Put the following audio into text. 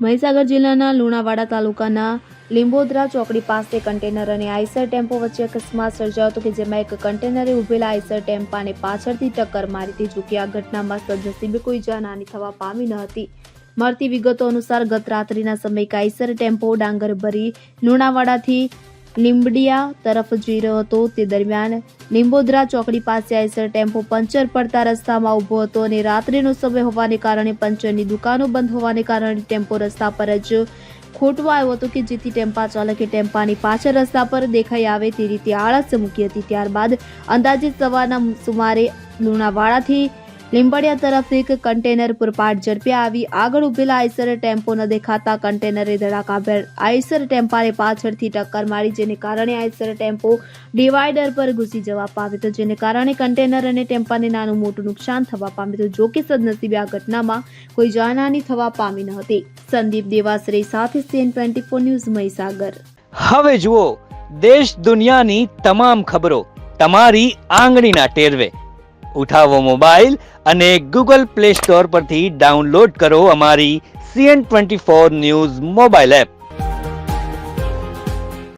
મહીસાગર જિલ્લાના લુણાવાડા તાલુકાના લીંબોદરા ચોકડી પાસે કન્ટેનર અને આઈસર ટેમ્પો વચ્ચે અકસ્માત સર્જાયો હતો કે જેમાં એક કન્ટેનરે ઉભેલા આઈસર ટેમ્પાને પાછળથી ટક્કર મારી હતી. જોકે આ ઘટનામાં સદનસીબે કોઈ જાનહાનિ થવા પામી ન હતી. મળતી વિગતો અનુસાર ગત રાત્રિના સમયે એક આઈસર ટેમ્પો ડાંગર ભરી લુણાવાડાથી લીંબડિયા તરફ જઈ રહ્યો હતો. તે દરમિયાન લીંબોદરા ચોકડી પાસે આઈસર ટેમ્પો પંચર પડતા રસ્તામાં ઊભો હતો અને રાત્રિનો સમય હોવાને કારણે પંચરની દુકાનો બંધ હોવાને કારણે ટેમ્પો રસ્તા પર જ ખોટવો આવ્યો હતો કે જેથી ટેમ્પા ચાલકે ટેમ્પાની પાછળ રસ્તા પર દેખાઈ આવે તે રીતે આળસ મૂકી હતી. ત્યારબાદ અંદાજે સવારના સુમારે લુણાવાડાથી લીંબડિયા તરફ એક કન્ટેનર પૂરપાટ ઝડપે આવી આગળ ઉભેલા આઈસર ટેમ્પો ન દેખાતા કન્ટેનરે ધડાકાભેર આઈસર ટેમ્પાને પાછળથી ટક્કર મારી, જેને કારણે આઈસર ટેમ્પો ડિવાઈડર પર ઘૂસી જવા પામ્યો હતો, જેને કારણે કન્ટેનર અને ટેમ્પાને નાનું મોટું નુકસાન થવા પામ્યું હતું. જોકે સદનસીબે આ ઘટનામાં કોઈ જાનહાનિ થવા પામી ન હતી. સંદીપ દેવાસરે સાથે CN24 ન્યૂઝ મહીસાગર. હવે જુઓ દેશ દુનિયાની તમામ ખબરો તમારી આંગળીના ટેરવે. ઉઠાવો મોબાઈલ અને Google Play Store પરથી ડાઉનલોડ કરો અમારી CN24 ન્યૂઝ મોબાઈલ એપ.